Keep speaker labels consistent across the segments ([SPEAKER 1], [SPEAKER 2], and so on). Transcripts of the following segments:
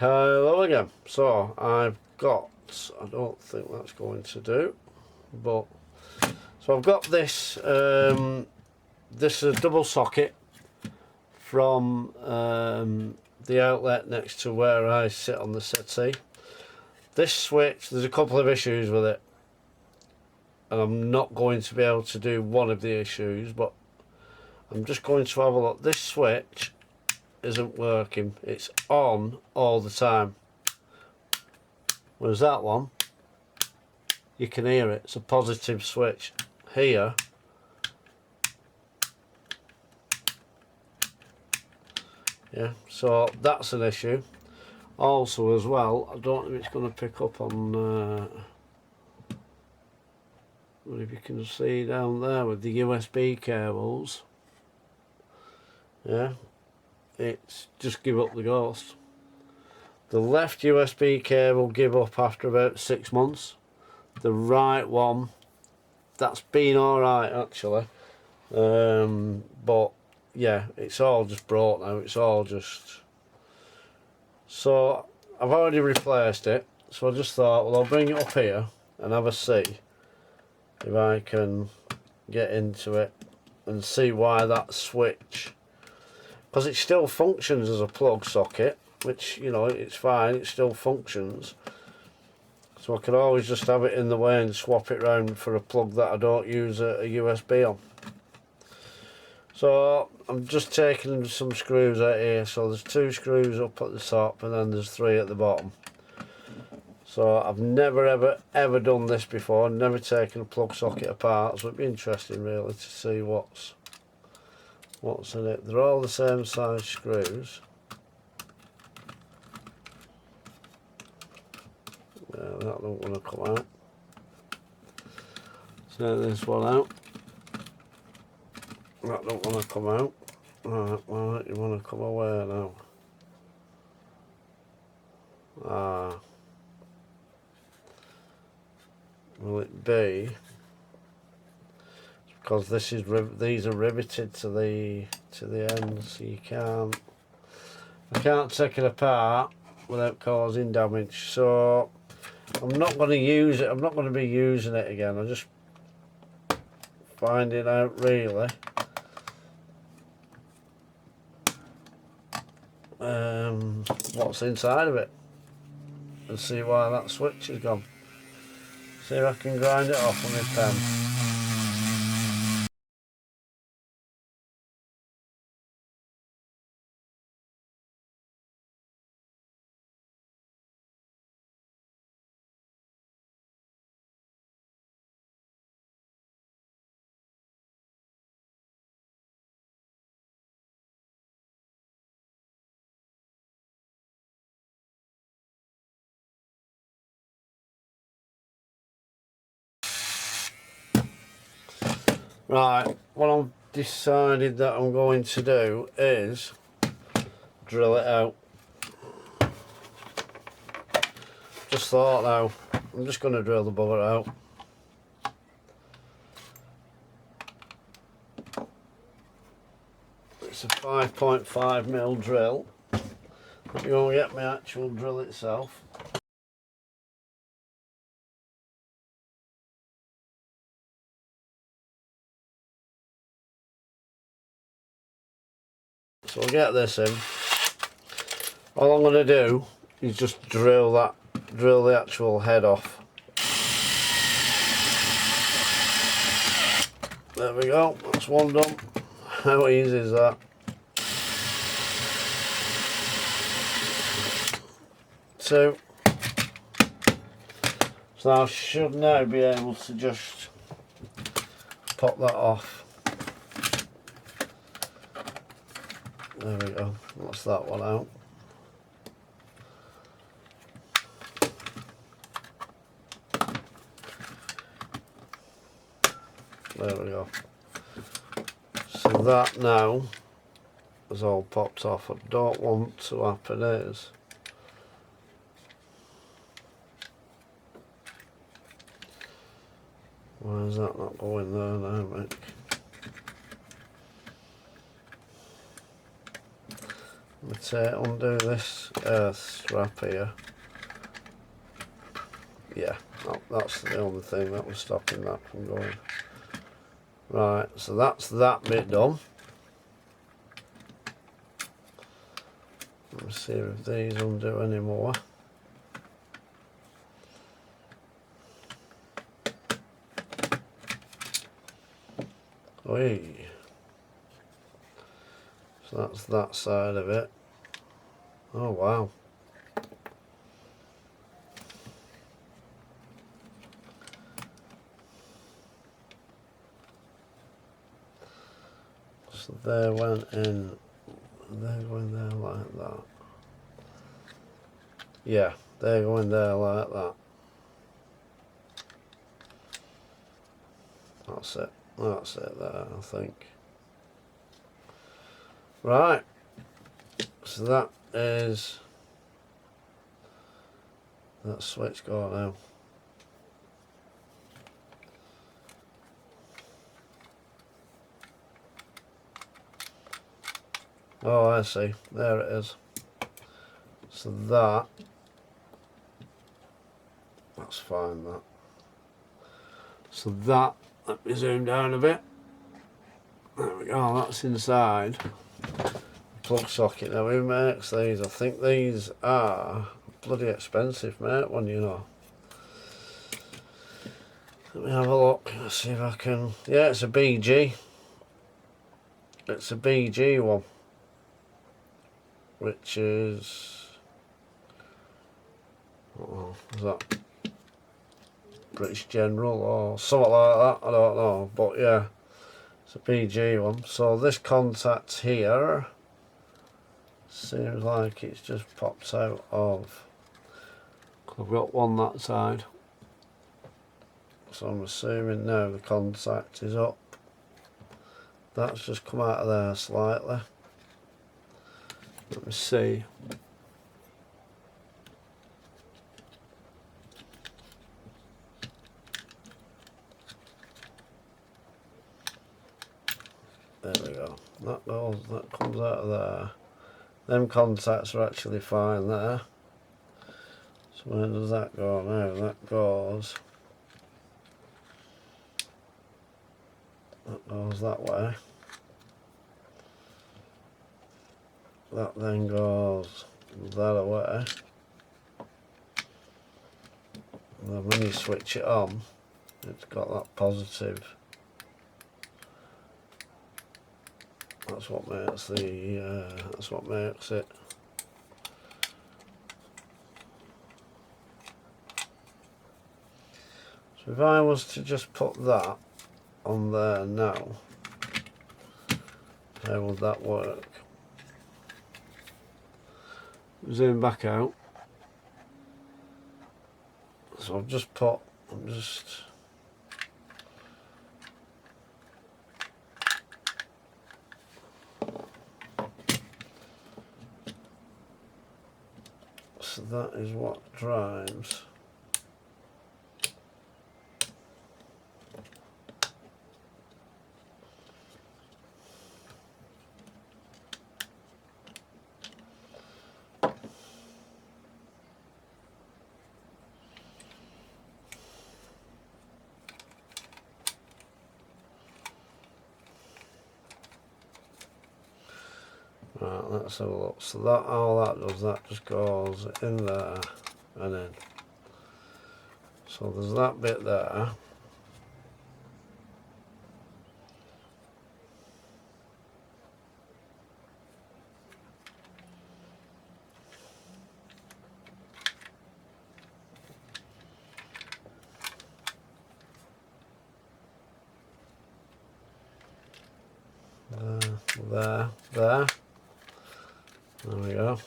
[SPEAKER 1] Hello again. So I've got, I don't think that's going to do, but so I've got this. This is a double socket from the outlet next to where I sit on the settee. This switch, there's a couple of issues with it, and I'm not going to be able to do one of the issues, but I'm just going to have a look. This switch isn't working. It's on all the time, whereas that one, you can hear it. It's a positive switch. Here, yeah, so that's an issue. Also as well, I don't know if it's going to pick up on well, if you can see down there with the USB cables, yeah, it's just give up the ghost. The left USB cable give up after about 6 months. The right one, that's been alright actually, but yeah, it's all just broke now. It's all just, so I've already replaced it, so I just thought, well, I'll bring it up here and have a see if I can get into it and see why that switch, because it still functions as a plug socket, which, you know, it's fine, it still functions, so I can always just have it in the way and swap it round for a plug that I don't use a USB on. So I'm just taking some screws out here. So there's 2 screws up at the top and then there's 3 at the bottom. So I've never ever done this before, never taken a plug socket apart, so it'd be interesting really to see what's in it. They're all the same size screws. Yeah, that don't want to come out. So this one out. That don't want to come out. Right, you want to come away now. Will it be? Because this is these are riveted to the ends, so you can't. I can't take it apart without causing damage. So I'm not going to use it. I'm not going to be using it again. I'm just finding out really. What's inside of it and see why that switch is gone. See if I can grind it off with my pen. Right, what I've decided that I'm going to do is drill it out. Just thought now, I'm just going to drill the bugger out. It's a 5.5mm drill. Let me go get my actual drill itself. So I'll get this in. All I'm going to do is just drill the actual head off. There we go, that's one done. How easy is that? Two. So I should now be able to just pop that off. There we go, that's that one out. There we go. So that now is all popped off. What I don't want to happen is why is that not going there now, Rick? undo this strap here. Yeah, that's the only thing that was stopping that from going. Right, so that's that bit done. Let me see if these undo any more. Whee. So that's that side of it. Oh wow. So they went in, they're going there like that. Yeah, they're going there like that. That's it there, I think. Right, so that is that switch gone now. Oh, I see, there it is. So that's fine, that. So that, let me zoom down a bit. There we go, that's inside. Plug socket. Now who makes these? I think these are bloody expensive, mate, one, you know. Let me have a look, let's see if I can. Yeah, it's a BG. It's a BG one, which is, oh, is that British General or something like that? I don't know, but yeah, it's a BG one. So this contact here seems like it's just popped out of. I've got one that side, so I'm assuming now the contact is up. That's just come out of there slightly. Let me see. There we go. That comes out of there. Them contacts are actually fine there. So where does that go now? That goes that way. That then goes that away. And then when you switch it on, it's got that positive. That's what makes that's what makes it. So if I was to just put that on there now, how would that work? Zoom back out. So I've just put, so that is what drives. Right, let's have a look. So that, all that does, that just goes in there and in. So there's that bit there. There. There we go.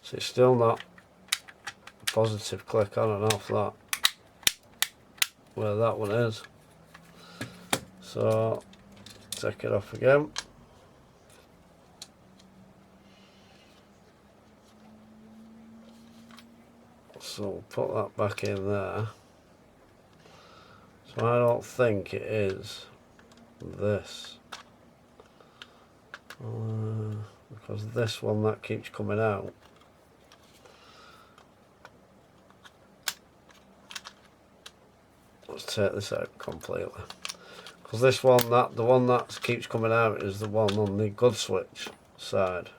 [SPEAKER 1] So it's still not a positive click on and off that, where that one is. So take it off again. So we'll put that back in there. So I don't think it is this. because this one that keeps coming out. Let's take this out completely, because this one, the one that keeps coming out is the one on the good switch side.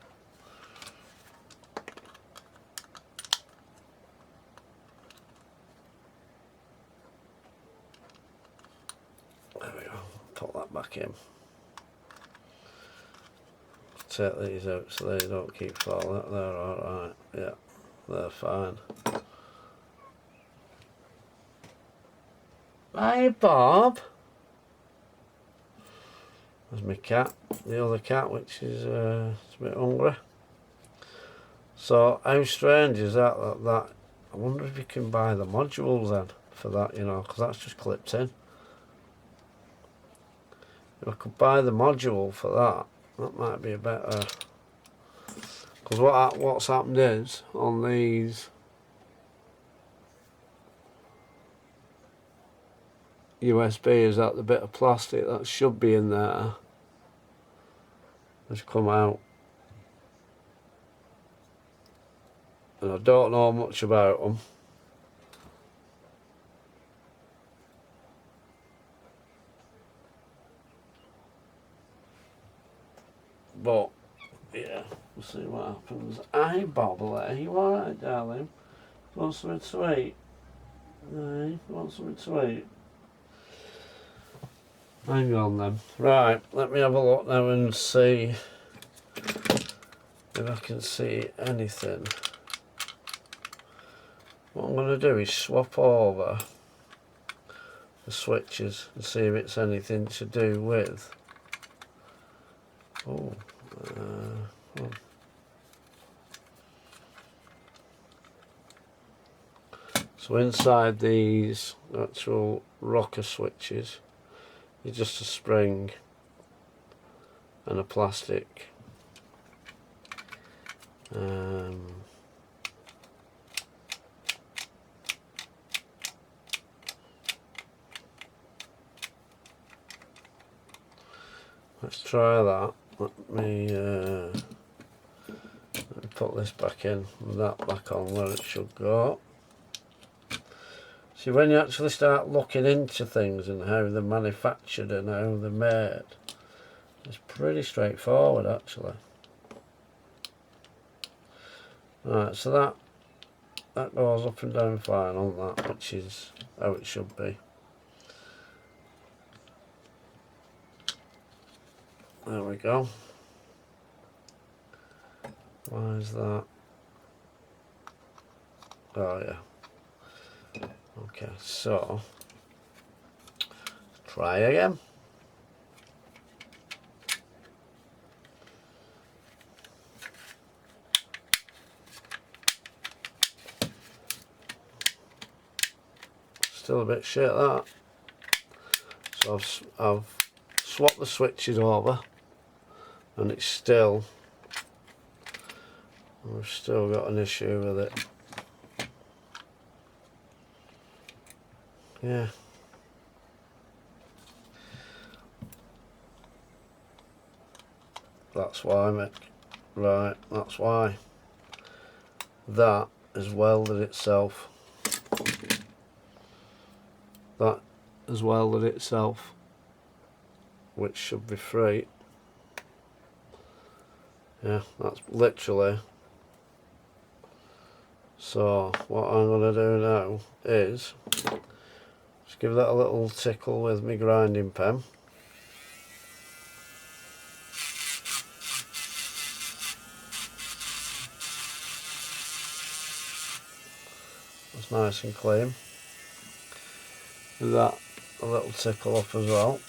[SPEAKER 1] There we go. Put that back in. Take these out so they don't keep falling out. They're alright. Yeah, they're fine. Hi Bob. There's my cat, the other cat, which is a bit hungry. So how strange is that, I wonder if you can buy the modules then for that, you know, because that's just clipped in. If I could buy the module for that, that might be a better, because what's happened is on these USB is that the bit of plastic that should be in there has come out, and I don't know much about them. But yeah, we'll see what happens. Hi Bobbly, you alright darling? Want something to eat? No, want something to eat? Hang on then. Right, let me have a look now and see if I can see anything. What I'm going to do is swap over the switches and see if it's anything to do with. Oh, so inside these actual rocker switches is just a spring and a plastic. Let's try that. Let me put this back in and that back on where it should go. See, when you actually start looking into things and how they're manufactured and how they're made, it's pretty straightforward actually. Right, so that goes up and down fine on that, which is how it should be. There we go. Why is that? Oh yeah. Okay, so try again. Still a bit shit that. So I've swapped the switches over, and it's still, we've still got an issue with it. Yeah. That's why, Mick. Right, that's why. That is welded itself. That is welded itself, which should be free. Yeah, that's literally. So what I'm going to do now is just give that a little tickle with my grinding pen. That's nice and clean. Give that a little tickle up as well.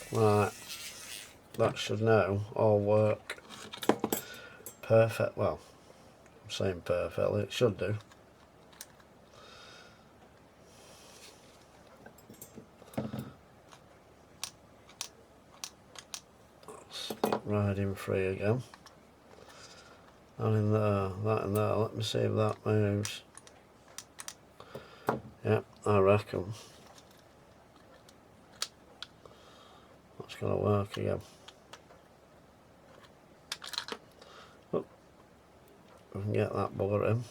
[SPEAKER 1] Right, that should now all work perfect. Well, I'm saying perfectly, it should do. That's riding free again. That in there, that in there. Let me see if that moves. Yep, I reckon. That's going to work again. Oh, we can get that bugger in.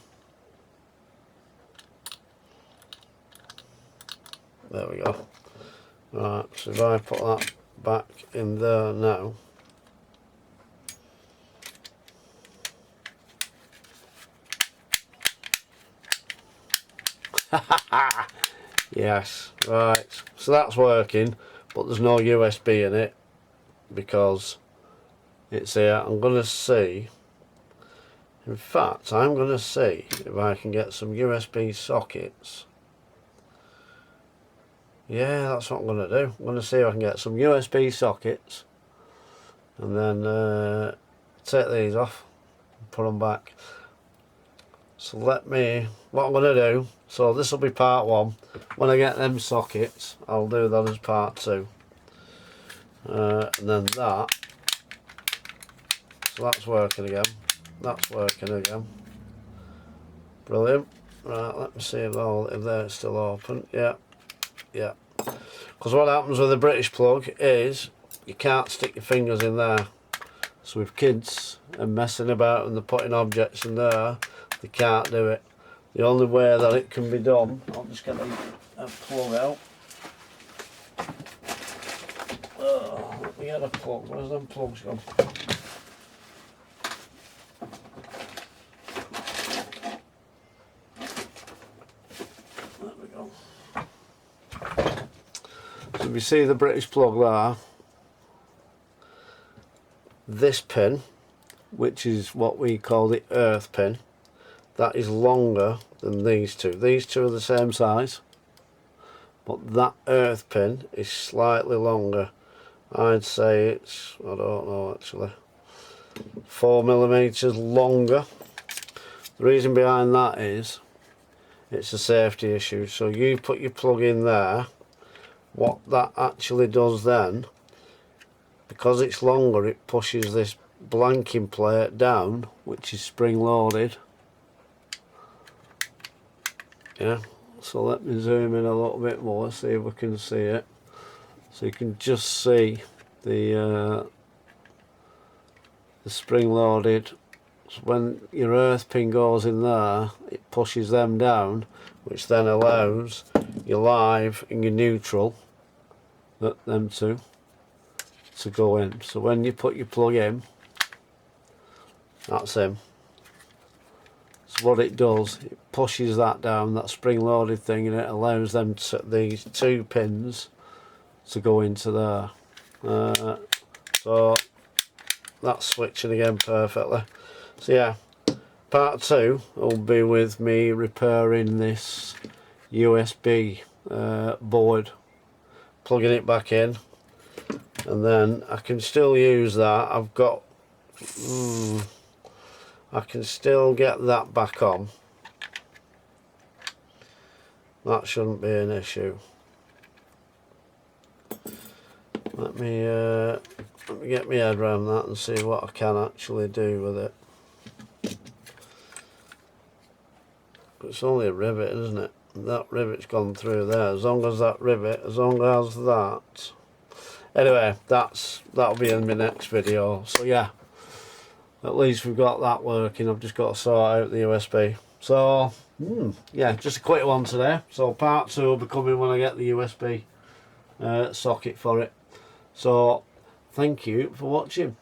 [SPEAKER 1] There we go. Right, so if I put that back in there now. Yes, right, so that's working, but there's no USB in it because it's here. I'm going to see, in fact I'm going to see if I can get some USB sockets. Yeah, that's what I'm going to do. I'm going to see if I can get some USB sockets and then take these off and put them back. So what I'm going to do, so this will be part one. When I get them sockets, I'll do that as part two. And then that, so that's working again. That's working again. Brilliant. Right, let me see if they're still open. Yeah, yeah. Because what happens with the British plug is you can't stick your fingers in there. So if kids are messing about and they're putting objects in there, they can't do it. The only way that it can be done, I'll just get a plug out. Oh, let me get a plug. Where's them plugs gone? There we go. So if you see the British plug there, this pin, which is what we call the earth pin, that is longer than these two. These two are the same size, but that earth pin is slightly longer. I'd say it's, I don't know actually, 4mm longer. The reason behind that is it's a safety issue. So you put your plug in there, what that actually does then, because it's longer, it pushes this blanking plate down, which is spring loaded. Yeah, so let me zoom in a little bit more, see if we can see it. So you can just see the spring loaded. So when your earth pin goes in there, it pushes them down, which then allows your live and your neutral, them two, to go in. So when you put your plug in, that's him. So what it does, it pushes that down, that spring loaded thing, and it allows them to, these two pins to go into there. So that's switching again perfectly. So yeah, part two will be with me repairing this USB board, plugging it back in, and then I can still use that. I've got I can still get that back on. That shouldn't be an issue. Let me get my head around that and see what I can actually do with it. It's only a rivet, isn't it? That rivet's gone through there. As long as that rivet, as long as that. Anyway, that'll be in my next video. So yeah, at least we've got that working. I've just got to sort out the USB. So yeah, just a quick one today. So part two will be coming when I get the USB socket for it. So thank you for watching.